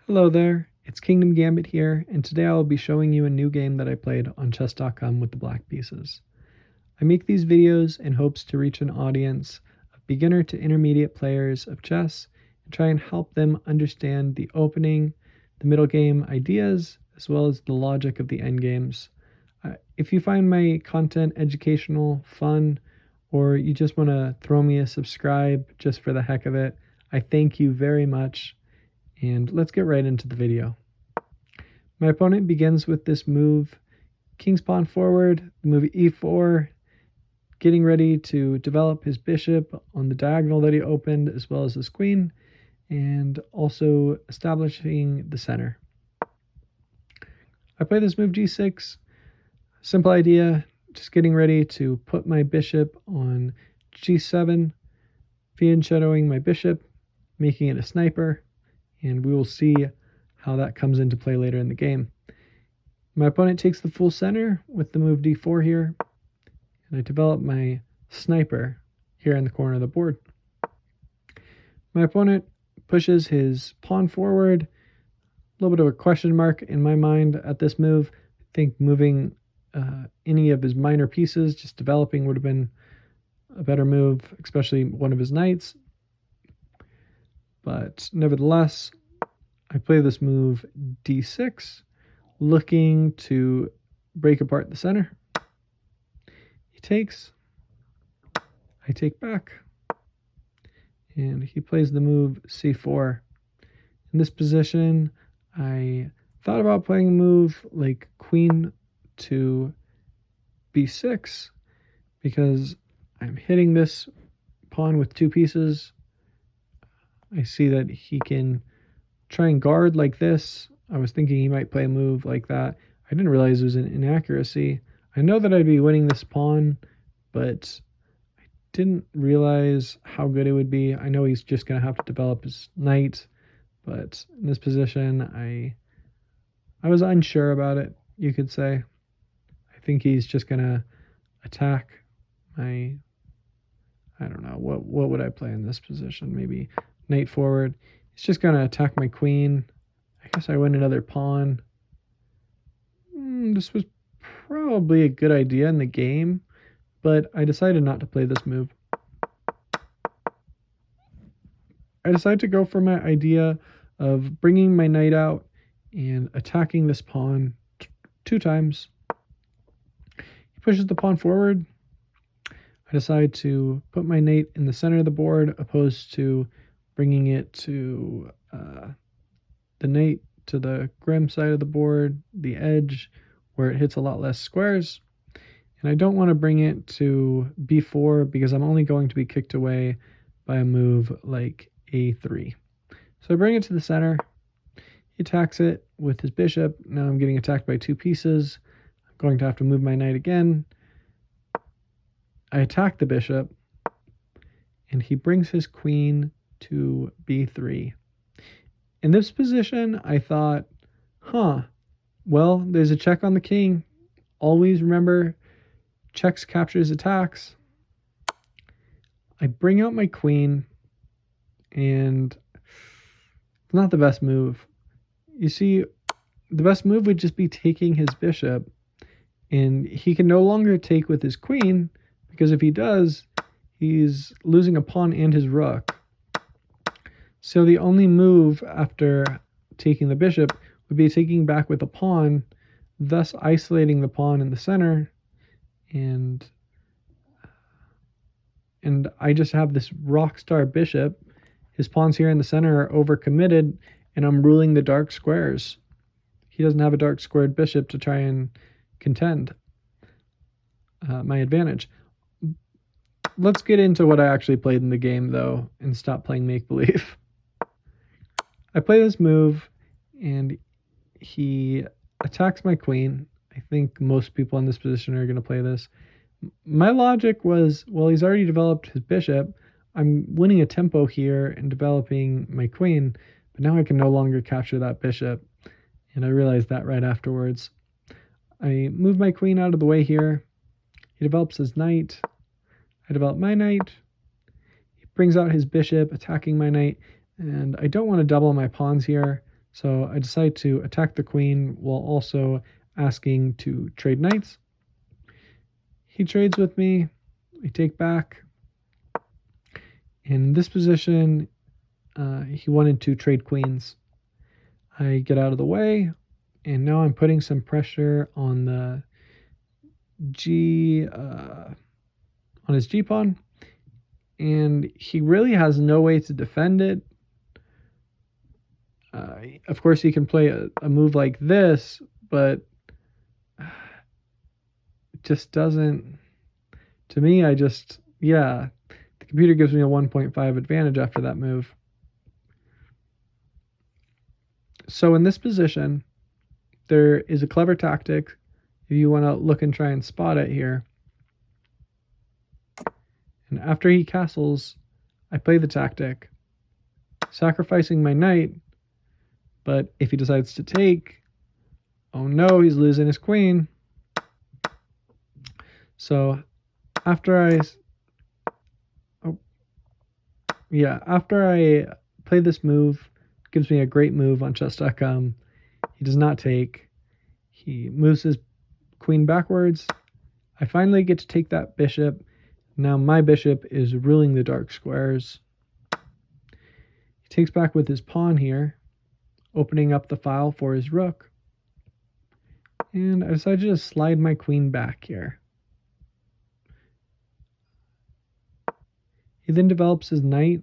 Hello there, it's Kingdom Gambit here, and today I will be showing you a new game that I played on chess.com with the black pieces. I make these videos in hopes to reach an audience of beginner to intermediate players of chess and try and help them understand the opening, the middle game ideas, as well as the logic of the endgames. If you find my content educational, fun, or you just want to throw me a subscribe just for the heck of it, I thank you very much. And let's get right into the video. My opponent begins with this move, king's pawn forward, the move e4, getting ready to develop his bishop on the diagonal that he opened, as well as his queen, and also establishing the center. I play this move g6, simple idea, just getting ready to put my bishop on g7, fianchettoing shadowing my bishop, making it a sniper, and we will see how that comes into play later in the game. My opponent takes the full center with the move d4 here, and I develop my sniper here in the corner of the board. My opponent pushes his pawn forward, a little bit of a question mark in my mind at this move. I think moving any of his minor pieces, just developing, would have been a better move, especially one of his knights. But nevertheless, I play this move d6, looking to break apart the center. He takes, I take back, and he plays the move c4. In this position, I thought about playing a move like queen to b6, because I'm hitting this pawn with two pieces. I see that he can try and guard like this. I was thinking he might play a move like that. I didn't realize it was an inaccuracy. I know that I'd be winning this pawn, but I didn't realize how good it would be. I know he's just going to have to develop his knight, but in this position, I was unsure about it, you could say. I think he's just going to attack my, I don't know, what would I play in this position? Maybe knight forward. He's just going to attack my queen. I guess I win another pawn. This was probably a good idea in the game, but I decided not to play this move. I decided to go for my idea of bringing my knight out and attacking this pawn two times. He pushes the pawn forward. I decide to put my knight in the center of the board, opposed to bringing it to the knight to the grim side of the board, the edge, where it hits a lot less squares. And I don't want to bring it to b4 because I'm only going to be kicked away by a move like a3. So I bring it to the center. He attacks it with his bishop. Now I'm getting attacked by two pieces. I'm going to have to move my knight again. I attack the bishop, and he brings his queen to b3. In this position, I thought, well, there's a check on the king. Always remember, checks captures attacks. I bring out my queen, and it's not the best move. You see, the best move would just be taking his bishop, and he can no longer take with his queen, because if he does, he's losing a pawn and his rook. So the only move after taking the bishop would be taking back with a pawn, thus isolating the pawn in the center, and I just have this rock star bishop. His pawns here in the center are overcommitted, and I'm ruling the dark squares. He doesn't have a dark squared bishop to try and contend my advantage. Let's get into what I actually played in the game, though, and stop playing make-believe. I play this move, and he attacks my queen. I think most people in this position are going to play this. My logic was, well, he's already developed his bishop. I'm winning a tempo here and developing my queen, but now I can no longer capture that bishop. And I realized that right afterwards. I move my queen out of the way here. He develops his knight. I develop my knight. He brings out his bishop, attacking my knight, and I don't want to double my pawns here, So I decide to attack the queen while also asking to trade knights. He trades with me. I take back. In this position, he wanted to trade queens. I get out of the way, and now I'm putting some pressure on the on his G pawn, and he really has no way to defend it. Of course, he can play a move like this, but it just doesn't. To me, the computer gives me a 1.5 advantage after that move. So in this position, there is a clever tactic if you want to look and try and spot it here. And after he castles, I play the tactic, sacrificing my knight, but if he decides to take, oh no, he's losing his queen. So after I play this move, it gives me a great move on chess.com. He does not take. He moves his queen backwards. I finally get to take that bishop. Now my bishop is ruling the dark squares. He takes back with his pawn here, opening up the file for his rook. And I decided to just slide my queen back here. He then develops his knight.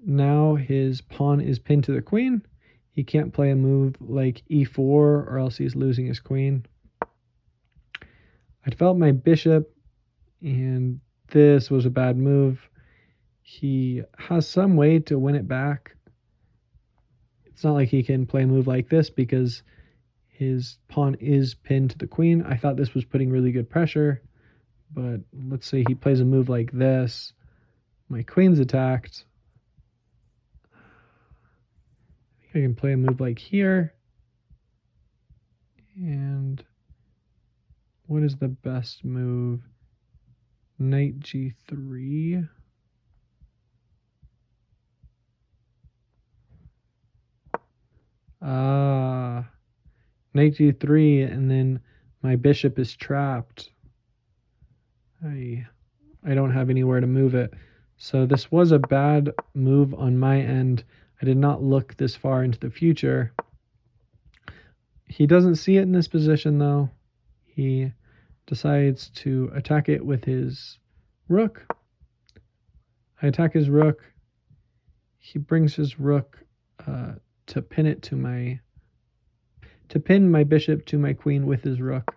Now his pawn is pinned to the queen. He can't play a move like e4 or else he's losing his queen. I developed my bishop, and this was a bad move. He has some way to win it back. It's not like he can play a move like this because his pawn is pinned to the queen. I thought this was putting really good pressure, but let's say he plays a move like this. My queen's attacked. I think I can play a move like here. And what is the best move? Knight g3. Knight g3, and then my bishop is trapped. I don't have anywhere to move it. So this was a bad move on my end. I did not look this far into the future. He doesn't see it in this position though. He decides to attack it with his rook. I attack his rook. He brings his rook to pin my bishop to my queen with his rook.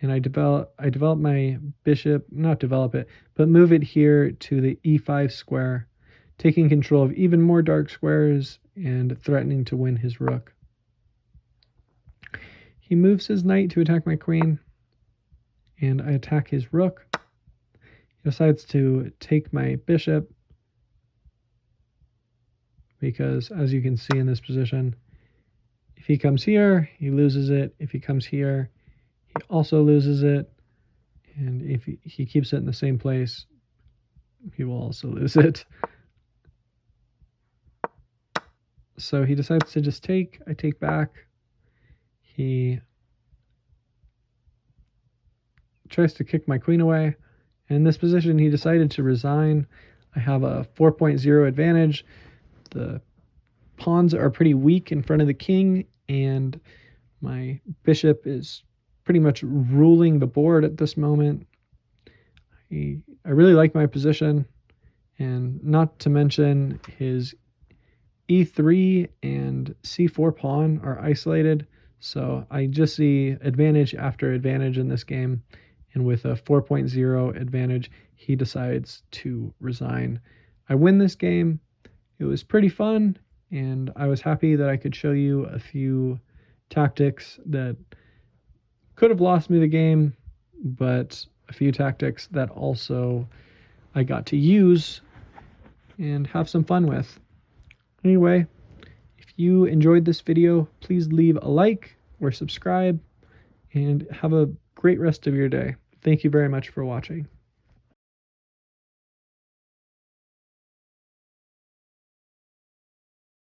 And I develop my bishop, not develop it, but move it here to the e5 square, taking control of even more dark squares and threatening to win his rook. He moves his knight to attack my queen, and I attack his rook. He decides to take my bishop because, as you can see in this position, if he comes here, he loses it. If he comes here, he also loses it. And if he keeps it in the same place, he will also lose it. So he decides to just take. I take back. He tries to kick my queen away. And in this position, he decided to resign. I have a 4.0 advantage. The pawns are pretty weak in front of the king, and my bishop is pretty much ruling the board at this moment. I really like my position, and not to mention his e3 and c4 pawn are isolated, so I just see advantage after advantage in this game, and with a 4.0 advantage, he decides to resign. I win this game. It was pretty fun, and I was happy that I could show you a few tactics that could have lost me the game, but a few tactics that also I got to use and have some fun with. Anyway, if you enjoyed this video, please leave a like or subscribe, and have a great rest of your day. Thank you very much for watching.